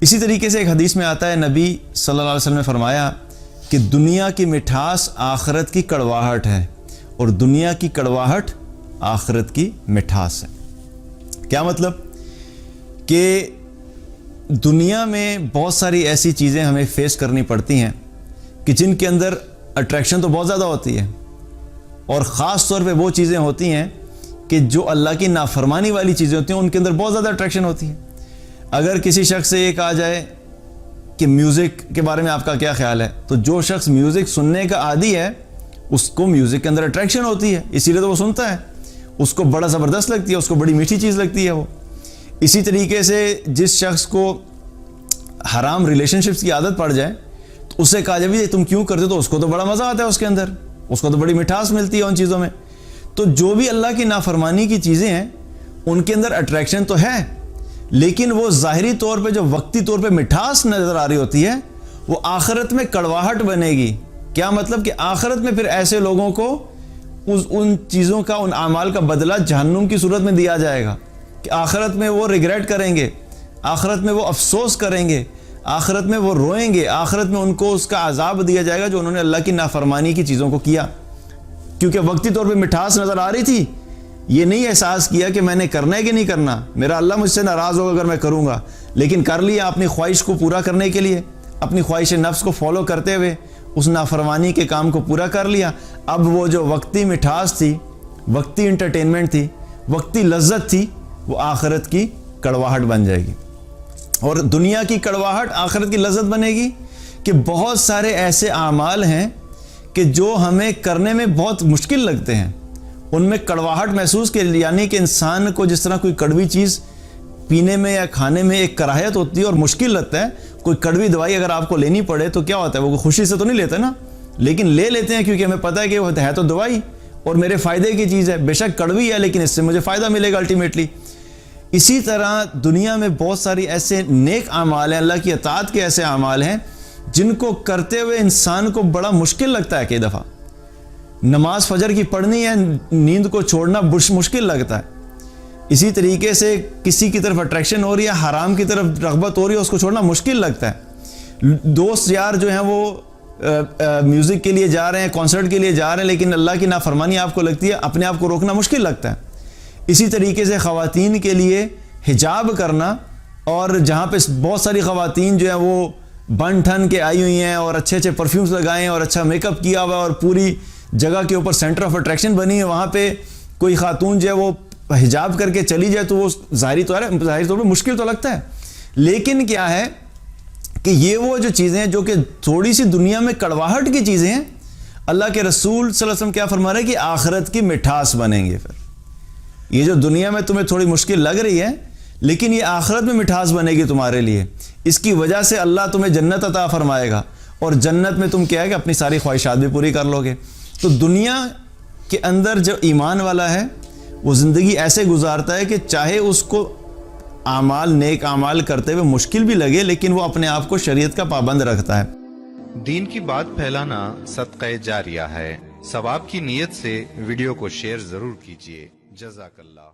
اسی طریقے سے ایک حدیث میں آتا ہے، نبی صلی اللہ علیہ وسلم نے فرمایا کہ دنیا کی مٹھاس آخرت کی کڑواہٹ ہے اور دنیا کی کڑواہٹ آخرت کی مٹھاس ہے۔ کیا مطلب؟ کہ دنیا میں بہت ساری ایسی چیزیں ہمیں فیس کرنی پڑتی ہیں کہ جن کے اندر اٹریکشن تو بہت زیادہ ہوتی ہے، اور خاص طور پہ وہ چیزیں ہوتی ہیں کہ جو اللہ کی نافرمانی والی چیزیں ہوتی ہیں ان کے اندر بہت زیادہ اٹریکشن ہوتی ہے۔ اگر کسی شخص سے یہ کہا جائے کہ میوزک کے بارے میں آپ کا کیا خیال ہے، تو جو شخص میوزک سننے کا عادی ہے اس کو میوزک کے اندر اٹریکشن ہوتی ہے، اسی لیے تو وہ سنتا ہے، اس کو بڑا زبردست لگتی ہے، اس کو بڑی میٹھی چیز لگتی ہے وہ۔ اسی طریقے سے جس شخص کو حرام ریلیشن شپس کی عادت پڑ جائے تو اس سے کہا جائے بھی تم کیوں کرتے ہو، تو اس کو تو بڑا مزہ آتا ہے، اس کے اندر اس کو تو بڑی مٹھاس ملتی ہے ان چیزوں میں۔ تو جو بھی اللہ کی نافرمانی کی چیزیں ہیں ان کے اندر اٹریکشن تو ہے، لیکن وہ ظاہری طور پہ جو وقتی طور پہ مٹھاس نظر آ رہی ہوتی ہے وہ آخرت میں کڑواہٹ بنے گی۔ کیا مطلب؟ کہ آخرت میں پھر ایسے لوگوں کو ان چیزوں کا، ان اعمال کا بدلہ جہنم کی صورت میں دیا جائے گا، کہ آخرت میں وہ ریگریٹ کریں گے، آخرت میں وہ افسوس کریں گے، آخرت میں وہ روئیں گے، آخرت میں ان کو اس کا عذاب دیا جائے گا جو انہوں نے اللہ کی نافرمانی کی چیزوں کو کیا۔ کیونکہ وقتی طور پہ مٹھاس نظر آ رہی تھی، یہ نہیں احساس کیا کہ میں نے کرنا ہے کہ نہیں کرنا، میرا اللہ مجھ سے ناراض ہوگا اگر میں کروں گا، لیکن کر لیا اپنی خواہش کو پورا کرنے کے لیے، اپنی خواہش نفس کو فالو کرتے ہوئے اس نافرمانی کے کام کو پورا کر لیا۔ اب وہ جو وقتی مٹھاس تھی، وقتی انٹرٹینمنٹ تھی، وقتی لذت تھی، وہ آخرت کی کڑواہٹ بن جائے گی، اور دنیا کی کڑواہٹ آخرت کی لذت بنے گی۔ کہ بہت سارے ایسے اعمال ہیں کہ جو ہمیں کرنے میں بہت مشکل لگتے ہیں، ان میں کڑواہٹ محسوس کے، یعنی کہ انسان کو جس طرح کوئی کڑوی چیز پینے میں یا کھانے میں ایک کراہیت ہوتی ہے اور مشکل لگتا ہے، کوئی کڑوی دوائی اگر آپ کو لینی پڑے تو کیا ہوتا ہے، وہ خوشی سے تو نہیں لیتے نا، لیکن لے لیتے ہیں کیونکہ ہمیں پتہ ہے کہ وہ ہے تو دوائی اور میرے فائدے کی چیز ہے، بے شک کڑوی ہے لیکن اس سے مجھے فائدہ ملے گا الٹیمیٹلی۔ اسی طرح دنیا میں بہت ساری ایسے نیک اعمال ہیں، اللہ کی اطاعت کے ایسے اعمال ہیں جن کو کرتے ہوئے انسان کو بڑا مشکل لگتا ہے۔ کئی دفعہ نماز فجر کی پڑھنی ہے، نیند کو چھوڑنا مشکل لگتا ہے۔ اسی طریقے سے کسی کی طرف اٹریکشن ہو رہی ہے، حرام کی طرف رغبت ہو رہی ہے، اس کو چھوڑنا مشکل لگتا ہے۔ دوست یار جو ہیں وہ میوزک کے لیے جا رہے ہیں، کانسرٹ کے لیے جا رہے ہیں، لیکن اللہ کی نافرمانی آپ کو لگتی ہے، اپنے آپ کو روکنا مشکل لگتا ہے۔ اسی طریقے سے خواتین کے لیے حجاب کرنا، اور جہاں پہ بہت ساری خواتین جو ہیں وہ بن ٹھن کے آئی ہوئی ہیں اور اچھے اچھے پرفیومز لگائے ہیں اور اچھا میک اپ کیا ہوا ہے اور پوری جگہ کے اوپر سینٹر آف اٹریکشن بنی ہے، وہاں پہ کوئی خاتون جو ہے وہ حجاب کر کے چلی جائے تو وہ ظاہری طور پہ مشکل تو لگتا ہے، لیکن کیا ہے کہ یہ وہ جو چیزیں ہیں جو کہ تھوڑی سی دنیا میں کڑواہٹ کی چیزیں ہیں، اللہ کے رسول صلی اللہ علیہ وسلم کیا فرما رہے ہیں کہ آخرت کی مٹھاس بنیں گے۔ پھر یہ جو دنیا میں تمہیں تھوڑی مشکل لگ رہی ہے، لیکن یہ آخرت میں مٹھاس بنے گی تمہارے لیے، اس کی وجہ سے اللہ تمہیں جنت عطا فرمائے گا، اور جنت میں تم کیا ہے کہ اپنی ساری خواہشات بھی پوری کر لو گے۔ تو دنیا کے اندر جو ایمان والا ہے وہ زندگی ایسے گزارتا ہے کہ چاہے اس کو اعمال، نیک اعمال کرتے ہوئے مشکل بھی لگے، لیکن وہ اپنے آپ کو شریعت کا پابند رکھتا ہے۔ دین کی بات پھیلانا صدقہ جاریہ ہے، ثواب کی نیت سے ویڈیو کو شیئر ضرور کیجیے۔ جزاک اللہ۔